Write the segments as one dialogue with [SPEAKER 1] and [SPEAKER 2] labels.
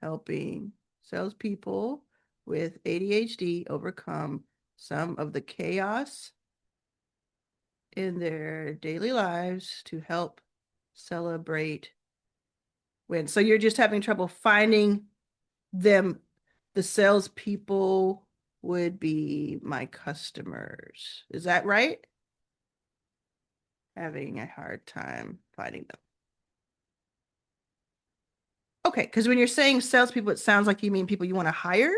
[SPEAKER 1] helping salespeople with ADHD overcome some of the chaos in their daily lives to help celebrate wins. So you're just having trouble finding them. The salespeople would be my customers. Is that right? Having a hard time finding them. Okay, because when you're saying salespeople, it sounds like you mean people you want to hire.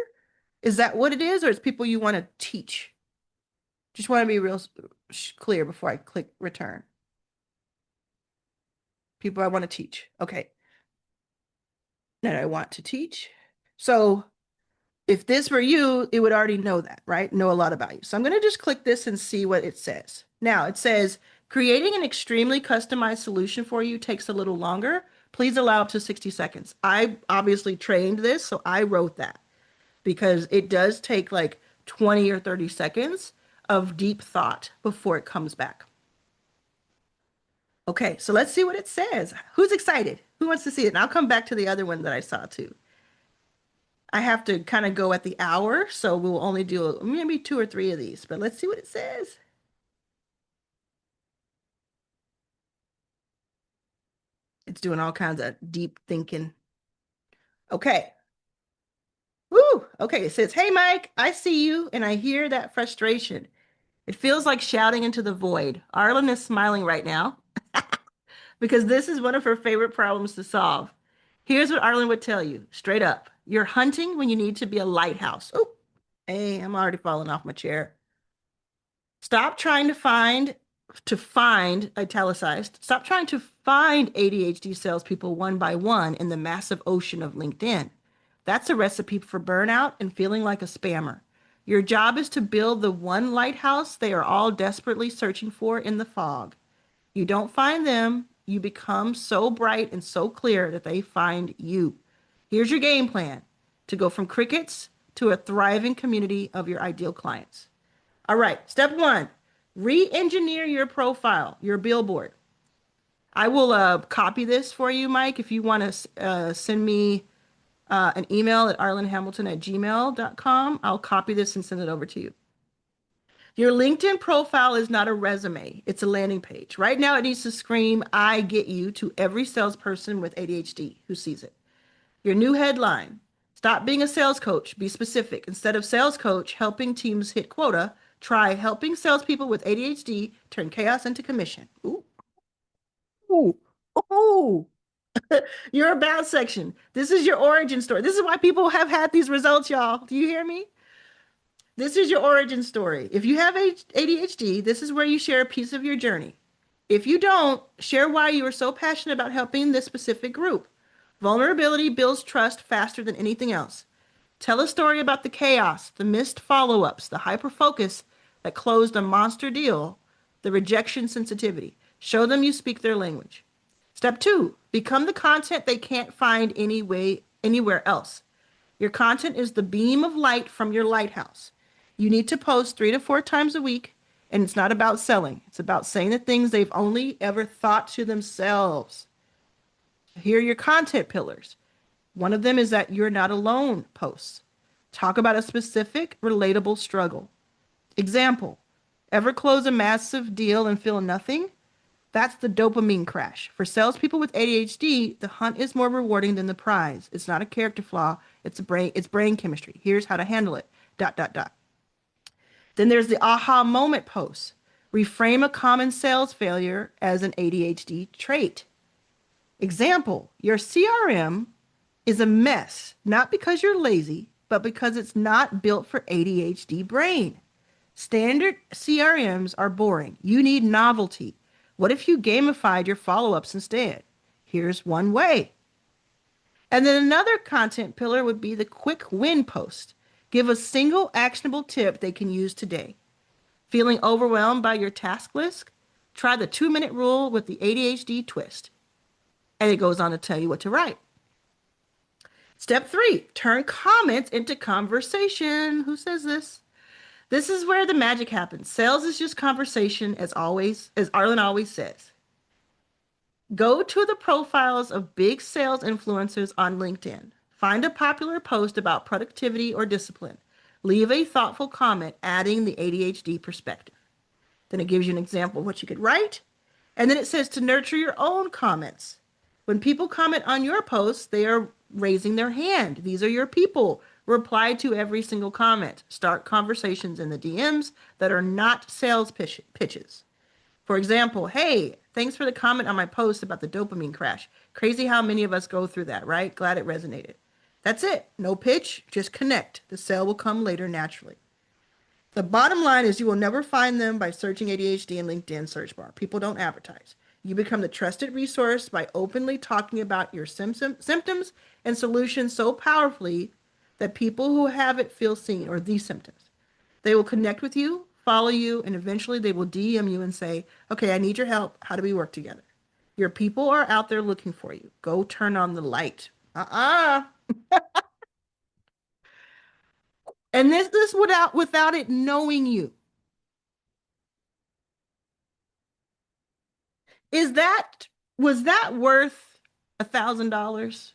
[SPEAKER 1] Is that what it is, or it's people you want to teach? Just want to be real clear before I click return. People I want to teach. Okay. That I want to teach. So if this were you, it would already know that, right? Know a lot about you. So I'm going to just click this and see what it says. Now it says, creating an extremely customized solution for you takes a little longer. Please allow up to 60 seconds. I obviously trained this, so I wrote that because it does take like 20 or 30 seconds of deep thought before it comes back. Okay, so let's see what it says. Who's excited? Who wants to see it? And I'll come back to the other one that I saw too. I have to kind of go at the hour, so we'll only do maybe 2 or 3 of these, but let's see what it says. It's doing all kinds of deep thinking. Okay. Woo! Okay, it says, hey, Mike, I see you and I hear that frustration. It feels like shouting into the void. Arlan is smiling right now because this is one of her favorite problems to solve. Here's what Arlan would tell you straight up. You're hunting when you need to be a lighthouse. Oh, hey, I'm already falling off my chair. Stop trying to find, italicized, stop trying to find ADHD salespeople one by one in the massive ocean of LinkedIn. That's a recipe for burnout and feeling like a spammer. Your job is to build the one lighthouse they are all desperately searching for in the fog. You don't find them, you become so bright and so clear that they find you. Here's your game plan to go from crickets to a thriving community of your ideal clients. All right, step 1, re-engineer your profile, your billboard. I will copy this for you, Mike, if you want to send me an email at arlanhamilton@gmail.com. I'll copy this and send it over to you. Your LinkedIn profile is not a resume. It's a landing page. Right now, it needs to scream, I get you, to every salesperson with ADHD who sees it. Your new headline, stop being a sales coach. Be specific. Instead of sales coach helping teams hit quota, try helping salespeople with ADHD turn chaos into commission. Ooh. Ooh. Ooh. Your about section. This is your origin story. This is why people have had these results, y'all. Do you hear me? This is your origin story. If you have ADHD, this is where you share a piece of your journey. If you don't, share why you are so passionate about helping this specific group. Vulnerability builds trust faster than anything else. Tell a story about the chaos, the missed follow-ups, the hyper-focus that closed a monster deal, the rejection sensitivity. Show them you speak their language. Step 2, become the content they can't find anywhere else. Your content is the beam of light from your lighthouse. You need to post 3 to 4 times a week, and it's not about selling. It's about saying the things they've only ever thought to themselves. Here are your content pillars. One of them is that you're not alone posts. Talk about a specific, relatable struggle. Example, ever close a massive deal and feel nothing? That's the dopamine crash. For salespeople with ADHD, the hunt is more rewarding than the prize. It's not a character flaw. It's brain chemistry. Here's how to handle it. ... Then there's the aha moment post. Reframe a common sales failure as an ADHD trait. Example, your CRM is a mess, not because you're lazy, but because it's not built for ADHD brain. Standard CRMs are boring. You need novelty. What if you gamified your follow-ups instead? Here's one way. And then another content pillar would be the quick win post. Give a single actionable tip they can use today. Feeling overwhelmed by your task list? Try the 2-minute rule with the ADHD twist. And it goes on to tell you what to write. Step 3, turn comments into conversation. Who says this? This is where the magic happens. Sales is just conversation, as Arlan always says. Go to the profiles of big sales influencers on LinkedIn. Find a popular post about productivity or discipline. Leave a thoughtful comment adding the ADHD perspective. Then it gives you an example of what you could write. And then it says to nurture your own comments. When people comment on your posts, they are raising their hand. These are your people. Reply to every single comment. Start conversations in the DMs that are not sales pitches. For example, hey, thanks for the comment on my post about the dopamine crash. Crazy how many of us go through that, right? Glad it resonated. That's it. No pitch, just connect. The sale will come later naturally. The bottom line is you will never find them by searching ADHD in LinkedIn search bar. People don't advertise. You become the trusted resource by openly talking about your symptoms and solutions so powerfully that people who have it feel seen, or these symptoms. They will connect with you, follow you, and eventually they will DM you and say, okay, I need your help. How do we work together? Your people are out there looking for you. Go turn on the light. Uh-uh. And this without it knowing you. Is that was that worth $1,000?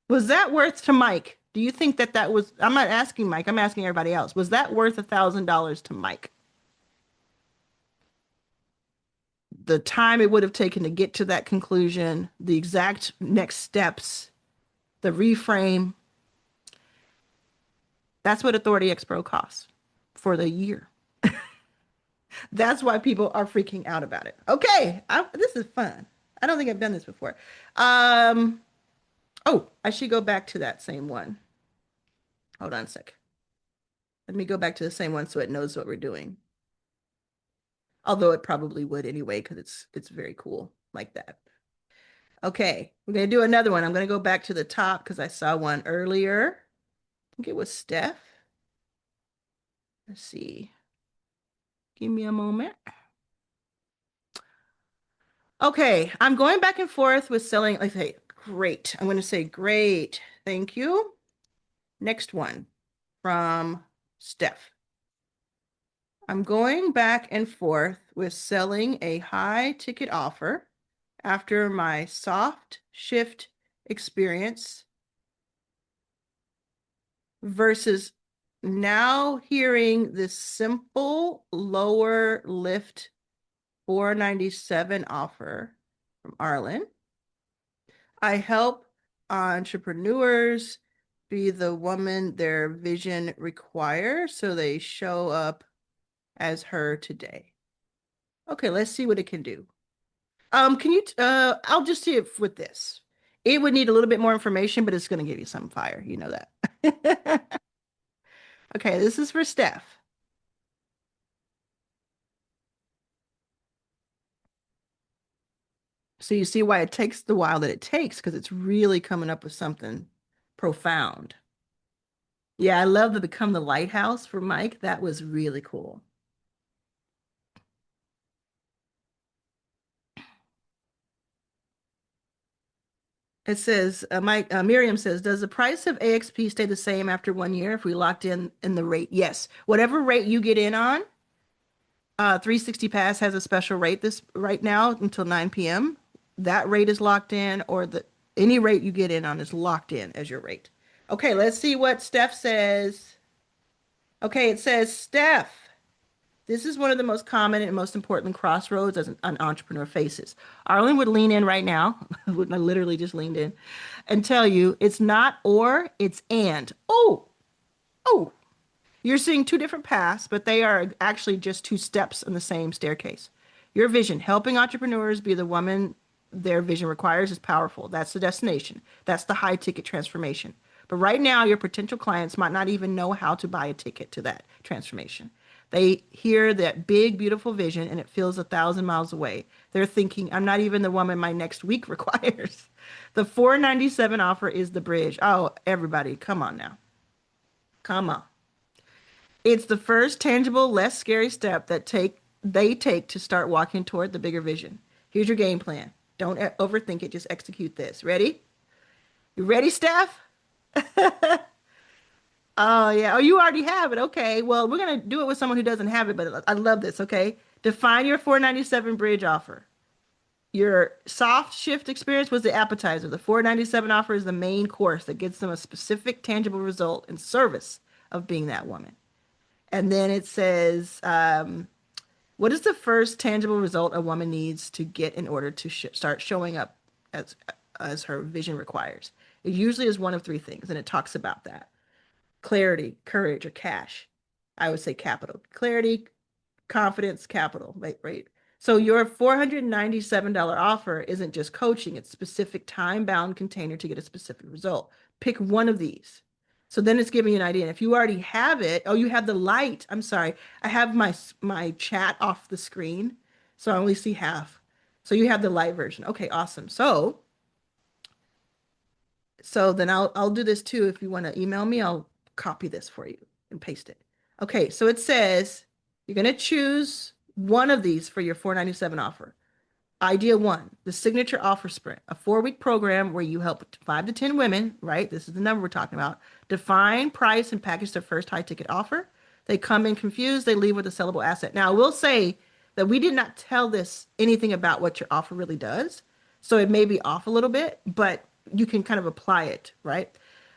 [SPEAKER 1] Was that worth to Mike? Do you think that that was? I'm not asking Mike. I'm asking everybody else. Was that worth $1,000 to Mike? The time it would have taken to get to that conclusion, the exact next steps, the reframe. That's what Authority X Pro costs for the year. That's why people are freaking out about it. Okay, this is fun. I don't think I've done this before. Um, oh, I should go back to that same one. Hold on a sec. Let me go back to the same one so it knows what we're doing. Although it probably would anyway, because it's very cool like that. Okay, we're gonna do another one. I'm gonna go back to the top because I saw one earlier. I think it was Steph. Let's see. Give me a moment. Okay, I'm going back and forth with selling. Like, say, great. I'm going to say great. Thank you. Next one from Steph. I'm going back and forth with selling a high ticket offer after my soft shift experience versus now hearing this simple lower lift 497 offer from Arlan. I help entrepreneurs be the woman their vision requires so they show up as her today. Okay, let's see what it can do. Can you I'll just see it with this. It would need a little bit more information, but it's going to give you some fire. You know that. Okay, this is for Steph. So you see why it takes the while that it takes, because it's really coming up with something profound. Yeah, I love the Become the Lighthouse for Mike. That was really cool. It says, Miriam says, does the price of AXP stay the same after 1 year if we locked in the rate? Yes. Whatever rate you get in on, 360 Pass has a special rate this right now until 9 p.m. That rate is locked in, or the any rate you get in on is locked in as your rate. Okay, let's see what Steph says. Okay, it says, Steph, this is one of the most common and most important crossroads as an entrepreneur faces. Arlen would lean in right now, I literally just leaned in, and tell you it's not or, it's and. Oh, you're seeing two different paths, but they are actually just two steps on the same staircase. Your vision, helping entrepreneurs be the woman their vision requires, is powerful. That's the destination. That's the high ticket transformation. But right now, your potential clients might not even know how to buy a ticket to that transformation. They hear that big, beautiful vision and it feels 1,000 miles away. They're thinking, I'm not even the woman my next week requires. The 497 offer is the bridge. Oh, everybody, come on now. Come on. It's the first tangible, less scary step that they take to start walking toward the bigger vision. Here's your game plan. Don't overthink it. Just execute this. Ready? You ready, Steph? Oh, yeah. Oh, you already have it. Okay. Well, we're going to do it with someone who doesn't have it, but I love this. Okay. Define your 497 bridge offer. Your soft shift experience was the appetizer. The 497 offer is the main course that gets them a specific tangible result in service of being that woman. And then it says, what is the first tangible result a woman needs to get in order to start showing up as her vision requires? It usually is one of three things, and it talks about that: clarity, courage, or cash. I would say capital. Clarity, confidence, capital, right? Right. So your $497 offer isn't just coaching, it's specific time-bound container to get a specific result. Pick one of these. So then it's giving you an idea. And if you already have it, oh, you have the light. I'm sorry. I have my chat off the screen, so I only see half. So you have the light version. Okay, awesome. So then I'll do this too. If you want to email me, I'll copy this for you and paste it. Okay, so it says you're going to choose one of these for your 497 offer. Idea one, the signature offer sprint, a 4-week program where you help 5 to 10 women, right? This is the number we're talking about. Define, price, and package their first high ticket offer. They come in confused, they leave with a sellable asset. Now, I will say that we did not tell this anything about what your offer really does. So it may be off a little bit, but you can kind of apply it, right?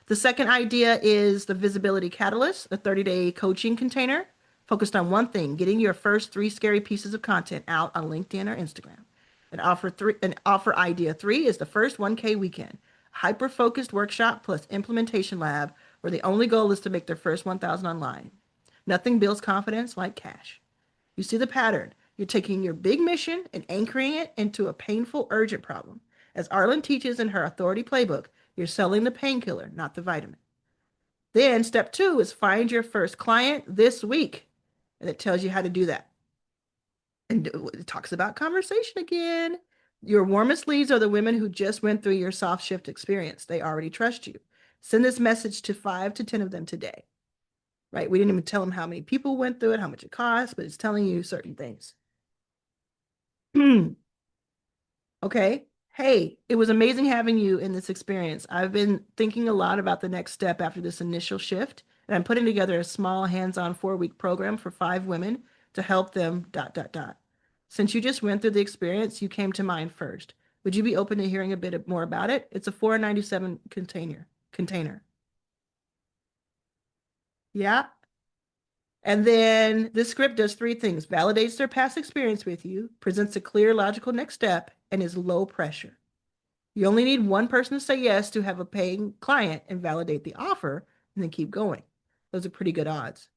[SPEAKER 1] The second idea is the visibility catalyst, a 30-day coaching container focused on one thing: getting your first 3 scary pieces of content out on LinkedIn or Instagram. An offer idea 3 is the first 1K weekend, hyper-focused workshop plus implementation lab where the only goal is to make their first 1,000 online. Nothing builds confidence like cash. You see the pattern. You're taking your big mission and anchoring it into a painful, urgent problem. As Arlan teaches in her authority playbook, you're selling the painkiller, not the vitamin. Then step 2 is find your first client this week. And it tells you how to do that. And it talks about conversation again. Your warmest leads are the women who just went through your soft shift experience. They already trust you. Send this message to 5 to 10 of them today, right? We didn't even tell them how many people went through it, how much it costs, but it's telling you certain things. Okay. Hey, it was amazing having you in this experience. I've been thinking a lot about the next step after this initial shift, and I'm putting together a small hands-on 4-week program for 5 women to help them ... Since you just went through the experience, you came to mind first. Would you be open to hearing a bit more about it? It's a 497 container. Yeah. And then this script does 3 things: validates their past experience with you, presents a clear, logical next step, and is low pressure. You only need one person to say yes to have a paying client and validate the offer, and then keep going. Those are pretty good odds.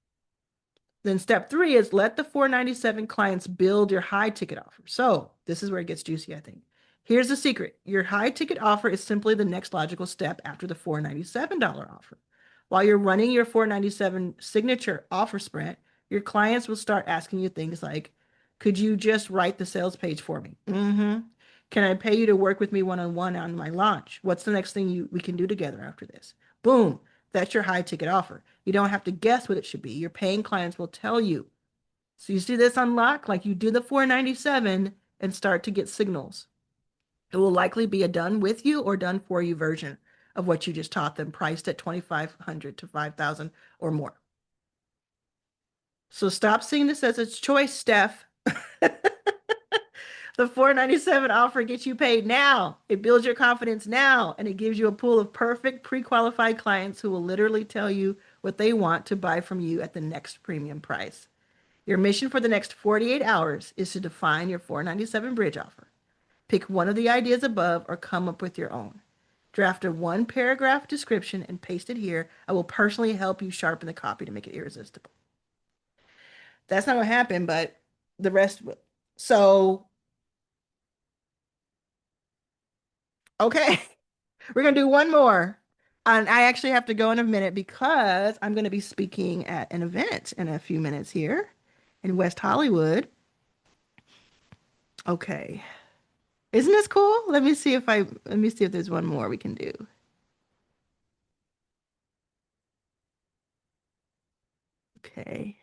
[SPEAKER 1] Then step 3 is let the 497 clients build your high ticket offer. So this is where it gets juicy, I think. Here's the secret. Your high ticket offer is simply the next logical step after the $497 offer. While you're running your 497 signature offer sprint, your clients will start asking you things like, could you just write the sales page for me? Mm-hmm. Can I pay you to work with me one-on-one on my launch? What's the next thing we can do together after this? Boom. That's your high ticket offer. You don't have to guess what it should be. Your paying clients will tell you. So you see this unlock, like you do the 497 and start to get signals. It will likely be a done with you or done for you version of what you just taught them, priced at 2,500 to 5,000 or more. So stop seeing this as a choice, Steph. The 497 offer gets you paid now. It builds your confidence now, and it gives you a pool of perfect pre-qualified clients who will literally tell you what they want to buy from you at the next premium price. Your mission for the next 48 hours is to define your 497 bridge offer. Pick one of the ideas above or come up with your own. Draft a 1-paragraph description and paste it here. I will personally help you sharpen the copy to make it irresistible. That's not what happened, but the rest will. So, okay. We're going to do one more. And I actually have to go in a minute because I'm going to be speaking at an event in a few minutes here in West Hollywood. Okay. Isn't this cool? Let me see if there's one more we can do. Okay.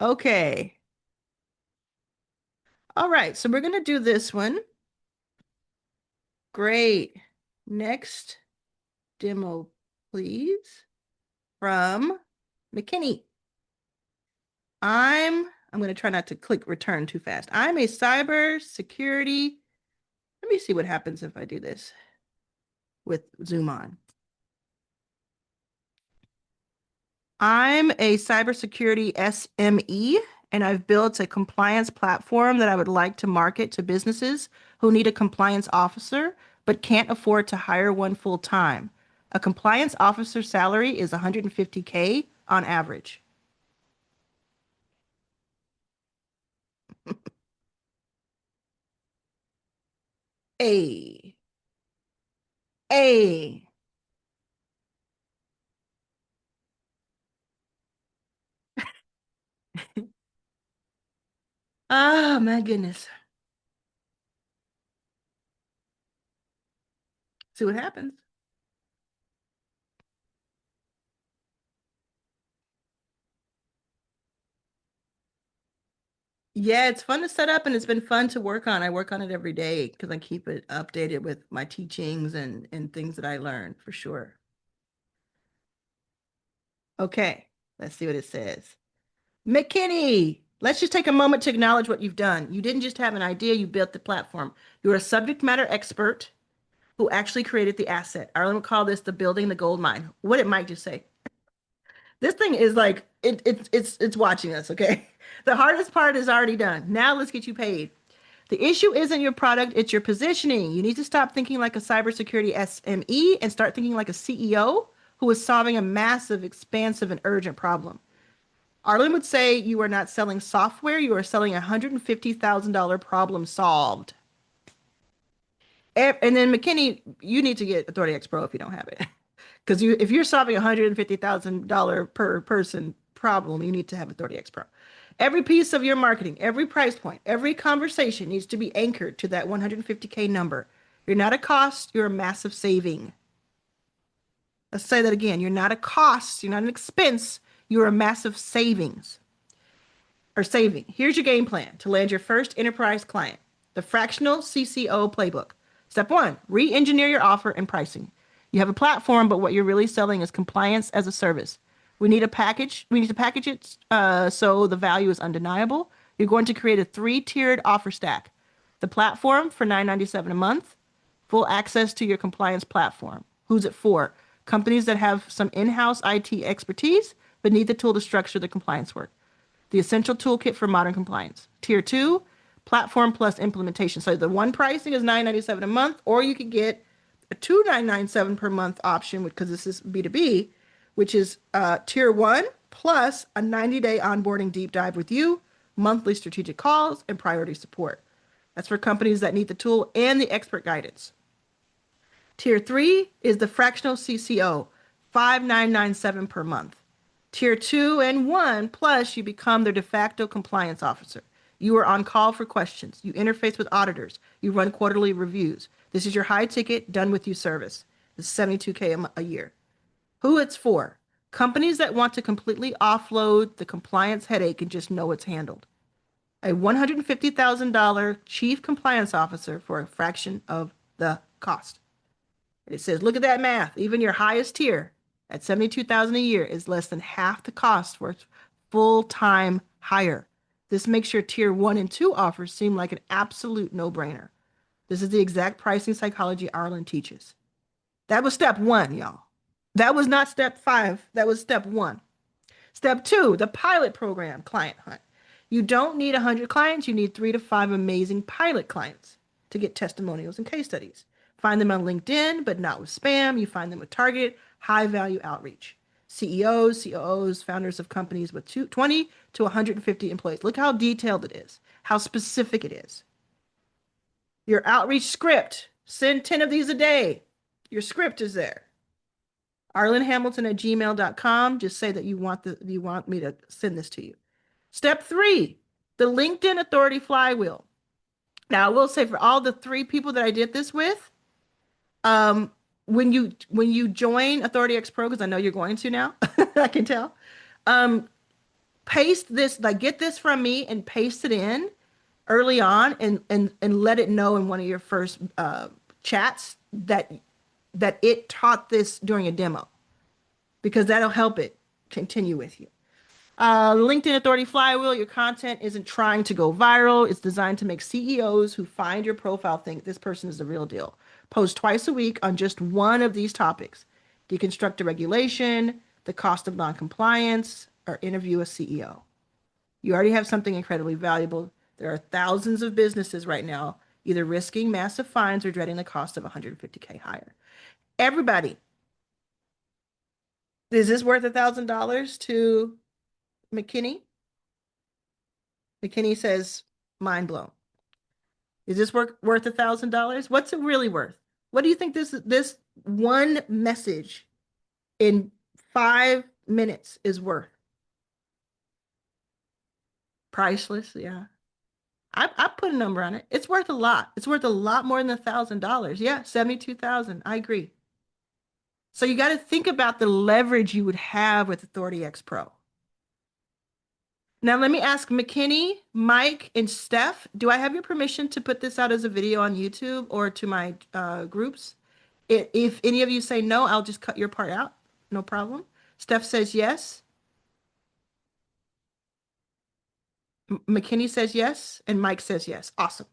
[SPEAKER 1] Okay. All right. So we're going to do this one. Great. Next demo, please. From McKinney. I'm I'm going to try not to click return too fast. I'm a cyber security. Let me see what happens if I do this with zoom on. I'm a cybersecurity SME, and I've built a compliance platform that I would like to market to businesses who need a compliance officer but can't afford to hire one full time. A compliance officer salary is 150K on average. A, A. Oh my goodness. See what happens. Yeah, it's fun to set up and it's been fun to work on. I work on it every day because I keep it updated with my teachings and things that I learn for sure. Okay, let's see what it says. McKinney, let's just take a moment to acknowledge what you've done. You didn't just have an idea, you built the platform. You're a subject matter expert who actually created the asset. Arlen would call this the building the gold mine. What did Mike just say? This thing is like it's watching us, okay? The hardest part is already done. Now let's get you paid. The issue isn't your product, it's your positioning. You need to stop thinking like a cybersecurity SME and start thinking like a CEO who is solving a massive, expansive, and urgent problem. Arlen would say you are not selling software, you are selling a $150,000 problem solved. And then McKinney, you need to get Authority X Pro if you don't have it. Because if you're solving a $150,000 per person problem, you need to have Authority X Pro. Every piece of your marketing, every price point, every conversation needs to be anchored to that 150K number. You're not a cost, you're a massive saving. Let's say that again. You're not a cost, you're not an expense, you're a massive savings or saving. Here's your game plan to land your first enterprise client. The fractional CCO playbook. Step one, re-engineer your offer and pricing. You have a platform, but what you're really selling is compliance as a service. We need to package it so the value is undeniable. You're going to create a three-tiered offer stack. The platform for $9.97 a month, full access to your compliance platform. Who's it for? Companies that have some in-house IT expertise, but need the tool to structure the compliance work. The essential toolkit for modern compliance. Tier two, platform plus implementation. So the one pricing is $9.97 a month, or you could get a $2,997 per month option because this is B2B, which is tier one plus a 90-day onboarding deep dive with you, monthly strategic calls, and priority support. That's for companies that need the tool and the expert guidance. Tier three is the fractional CCO, $5,997 per month. Tier two and one, plus you become their de facto compliance officer. You are on call for questions. You interface with auditors. You run quarterly reviews. This is your high ticket, done with you service. It's 72K a year. Who it's for? Companies that want to completely offload the compliance headache and just know it's handled. A $150,000 chief compliance officer for a fraction of the cost. It says, look at that math. Even your highest tier at 72,000 a year is less than half the cost for its full-time hire. This makes your tier one and two offers seem like an absolute no-brainer. This is the exact pricing psychology Arlen teaches. That was step one, y'all. That was not step five. That was step one. Step two, the pilot program client hunt. You don't need 100 clients. You need 3 to 5 amazing pilot clients to get testimonials and case studies. Find them on LinkedIn, but not with spam. You find them with targeted, high-value outreach. CEOs, COOs, founders of companies with 20 to 150 employees. Look how detailed it is, how specific it is. Your outreach script, send 10 of these a day. Your script is there. arlenhamilton@gmail.com. Just say that you want me to send this to you. Step three, the LinkedIn Authority Flywheel. Now, I will say for all the 3 people that I did this with, when you join Authority X Pro, because I know you're going to now, I can tell, paste this, like get this from me and paste it in early on and let it know in one of your first chats that it taught this during a demo because that'll help it continue with you. LinkedIn Authority Flywheel, your content isn't trying to go viral. It's designed to make CEOs who find your profile think this person is the real deal. Post twice a week on just one of these topics. Deconstruct a regulation, the cost of noncompliance, or interview a CEO. You already have something incredibly valuable. There are thousands of businesses right now either risking massive fines or dreading the cost of 150K higher. Everybody, is this worth $1,000 to McKinney? McKinney says, mind blown. Is this worth $1,000? What's it really worth? What do you think this one message in 5 minutes is worth? Priceless, yeah. I put a number on it. It's worth a lot. It's worth a lot more than $1,000. Yeah, 72,000. I agree. So you got to think about the leverage you would have with Authority X Pro. Now let me ask McKinney, Mike, and Steph, do I have your permission to put this out as a video on YouTube or to my groups? If any of you say no, I'll just cut your part out. No problem. Steph says yes. McKinney says yes. And Mike says yes. Awesome.